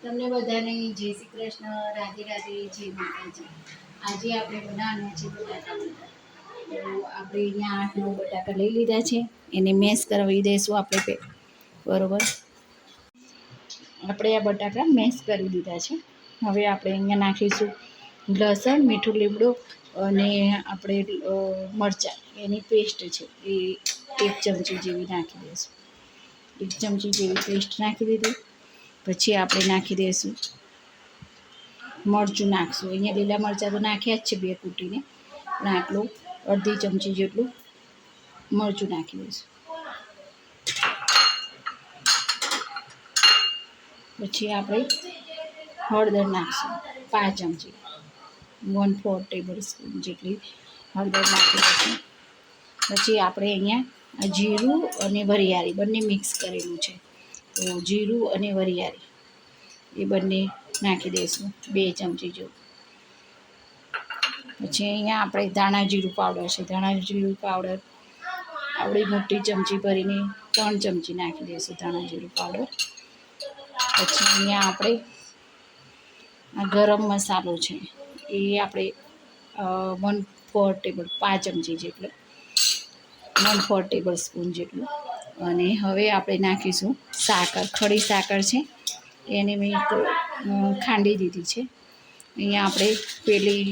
તમને બધાને જય શ્રી કૃષ્ણ, રાધે રાધે, જય માતાજી। આજે આપણે બનાવવાના છે બટાકા વડા। તો આપણે અહીંયા 8-9 બટાકા લઈ લીધા છે, એને મેશ કરાવી દઈશું આપણે બરોબર। આપણે આ બટાકા મેશ કરી દીધા છે। હવે આપણે અહીંયા નાખીશું લસણ, મીઠું લીમડું અને આપણે મરચાં એની પેસ્ટ છે એ 1 ચમચી જેવી નાખી દઈશું। 1 ચમચી જેવી પેસ્ટ નાખી દીધી। પછી આપણે નાખી દઈશું મરચું નાખશું। અહીંયા લીલા મરચાં તો નાખ્યા જ છે 2 કૂટીને, પણ આટલું અડધી ચમચી જેટલું મરચું નાખી દઈશું। પછી આપણે હળદર નાખશું 5 ચમચી, 1/4 ટેબલ સ્પૂન જેટલી હળદર નાખી દઈશું। પછી આપણે અહીંયા જીરું અને વરિયાળી બંને મિક્સ કરેલું છે, તો જીરું અને વરિયાળી એ બંને નાખી દઈશું 2 ચમચી જેવું। પછી અહીંયા આપણે ધાણા જીરું પાવડર છે, ધાણા જીરું પાવડર આવડી મોટી ચમચી ભરીને 3 ચમચી નાખી દઈશું ધાણા જીરું પાવડર। પછી અહીંયા આપણે આ ગરમ મસાલો છે એ આપણે 1/4 ટેબલ 5 ચમચી જેટલો 1/4 ટેબલ સ્પૂન જેટલું। અને હવે આપણે નાખીશું સાકર, ખડી સાકર છે એને મેં ખાંડી દીધી છે। અહીંયા આપણે પેલી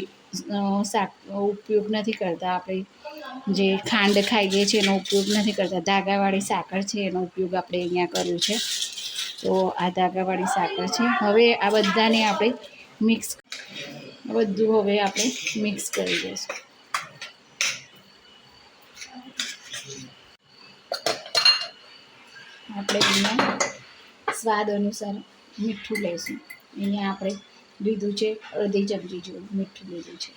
ઉપયોગ નથી કરતા, આપણે જે ખાંડ ખાઈએ છીએ એનો ઉપયોગ નથી કરતા, ધાગાવાળી સાકર છે એનો ઉપયોગ આપણે અહીંયા કર્યો છે। તો આ ધાગાવાળી સાકર છે। હવે આ બધાને આપણે બધું હવે આપણે મિક્સ કરી દઈશું। આપણે અહીંયા સ્વાદ અનુસાર મીઠું લઈશું। અહીંયા આપણે લીધું છે અડધી ચમચી જેવું મીઠું લીધું છે।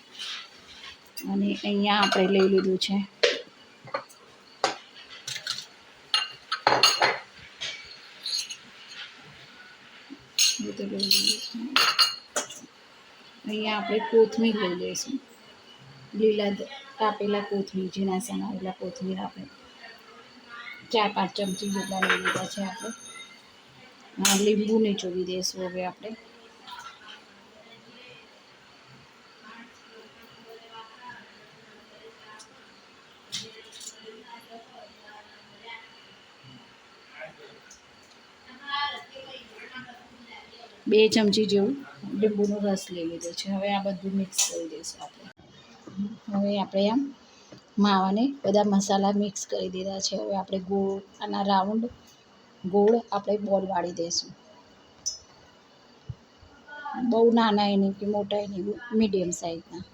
અને અહીંયા આપણે લઈ લીધું છે અહીંયા આપણે કોથમીર લઈ લઈશું, લીલા કાપેલા કોથમીર, ઝીણા સમારેલા કોથમીર આપણે 4-5 ચમચી જેટલા લઈ લીધા છે આપણે। લીંબુ નીચોવી દઈશું હવે આપણે। બે ચમચી જેવું લીંબુનો રસ લઈ લીધો છે। હવે આ બધું મિક્સ કરી દઈશું આપણે। હવે આપણે આમ માવાને બધા મસાલા મિક્સ કરી દીધા છે। હવે આપણે ગોળ આના રાઉન્ડ ગોળ આપણે બોલ વાળી દઈશું, બહુ નાના નહીં કે મોટા નહીં, મીડિયમ સાઈઝના।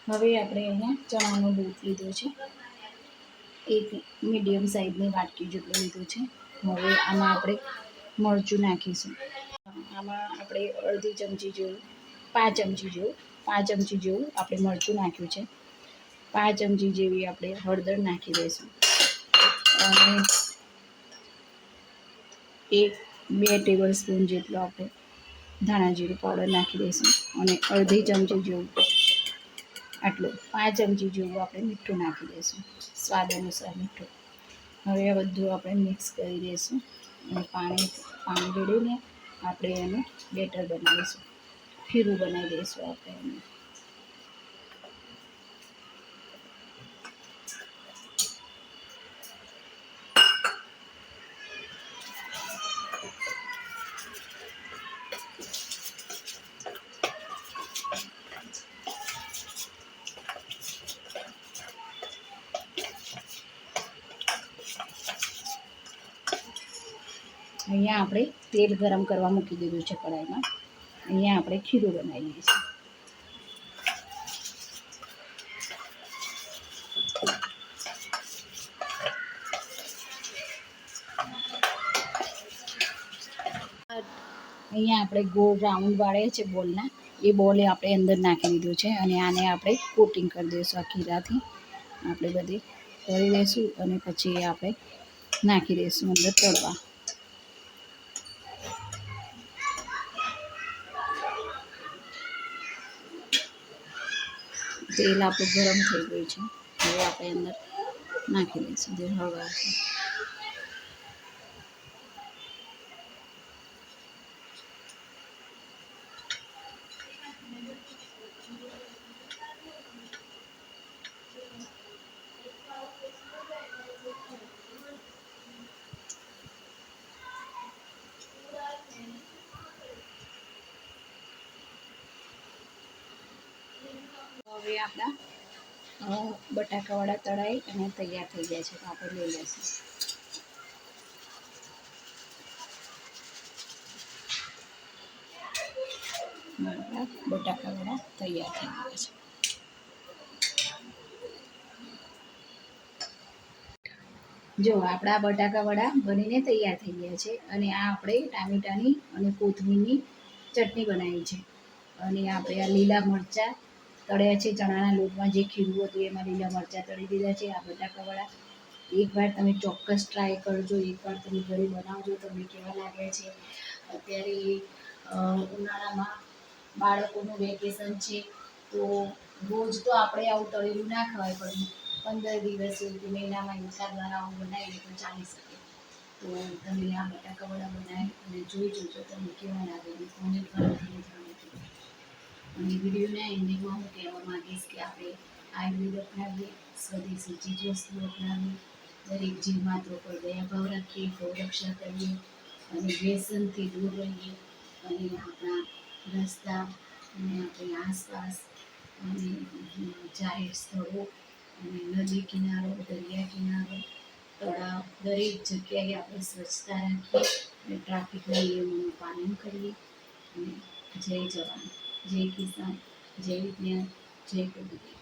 હવે આપણે અહીંયા ચણાનો લોટ લીધો છે, એક મીડિયમ સાઈઝની વાટકી જેટલું લીધું છે। હવે આમાં આપણે મરચું નાખીશું, આમાં આપણે અડધી ચમચી જેવું 5 ચમચી જેવું આપણે મરચું નાખ્યું છે। 5 ચમચી જેવી આપણે હળદર નાખી દઈશું અને 1-2 ટેબલ સ્પૂન જેટલો આપણે ધાણા જીરું પાવડર નાખી દઈશું અને અડધી ચમચી જેવું આટલું 5 ચમચી જેવું આપણે મીઠું નાખી દઈશું, સ્વાદ અનુસાર મીઠું। હવે આ બધું આપણે મિક્સ કરી દઈશું અને પાણી રેડીને આપણે એનું બેટર બનાવીશું, ખીરું બનાવી દઈશું આપણે એનું। અહીંયા આપણે તેલ ગરમ કરવા મૂકી દીધું છે કઢાઈમાં। અહીંયા આપણે ખીરું બનાવી દઈશું। અહીંયા આપણે ગોળ રાઉન્ડ વાળે છે બોલના, એ બોલે આપણે અંદર નાખી દીધું છે અને આને આપણે કોટિંગ કરી દઈશું। આ ખીરાથી આપણે બધી કરી દઈશું અને પછી આપણે નાખી દઈશું અંદર તળવા। તેલ આપણું ગરમ થઈ ગયું છે, હવે આપણે અંદર નાખી દઈશું જે હળવા છે। આપણા બટાકાવાળા તળાઈ અને તૈયાર થઈ ગયા છે, તો આપણે લઈ લઈશું. આપણા બટાકાવાળા તૈયાર થઈ ગયા છે. જો આપણા બટાકાવડા બનીને તૈયાર થઈ ગયા છે, અને આ આપણે ટામેટાની અને કોથમીરની ચટણી બનાવી છે. અને આપણે આ લીલા મરચાં તળ્યા છે, ચણાના લોટમાં જે ખીરું હતું એમાં લીલા મરચાં તળી દીધા છે. આ બટાકાવડા એકવાર તમે ચોક્કસ ટ્રાય કરજો, એકવાર તમે ઘરે બનાવજો, તમને કેવા લાગે છે. અત્યારે ઉનાળામાં બાળકોનું વેકેશન છે, તો રોજ તો આપણે આવું તળેલું ના ખવાય, પણ 15 દિવસ સુધી મહિનામાં એકાદ વાર આવું બનાવીએ તો ચાલી શકે. તો તમે આ બટાકાવડા બનાવી અને જોઈ જોજો તમને કેવા લાગે અને કોમેન્ટ કરવાનું જણાવજો. અને વિડીયોના એન્ડિંગમાં હું કહેવા માંગીશ કે આપણે આયુર્વેદ અપનાવીએ, સ્વદેશી ચીજવસ્તુઓ અપનાવીએ, દરેક જીવ માત્ર પર દયાભાવ રાખીએ, ગૌરક્ષા કરીએ અને વ્યસનથી દૂર રહીએ. અને આપણા રસ્તા અને આપણી આસપાસ અને જાહેર સ્થળો અને નદી કિનારો, દરિયા કિનારો, તળાવ, દરેક જગ્યાએ આપણે સ્વચ્છતા રાખીએ અને ટ્રાફિકના નિયમોનું પાલન કરીએ. અને જય જવાન, જય કિસાન, જય વિજ્ઞાન, જય પ્રગતિ.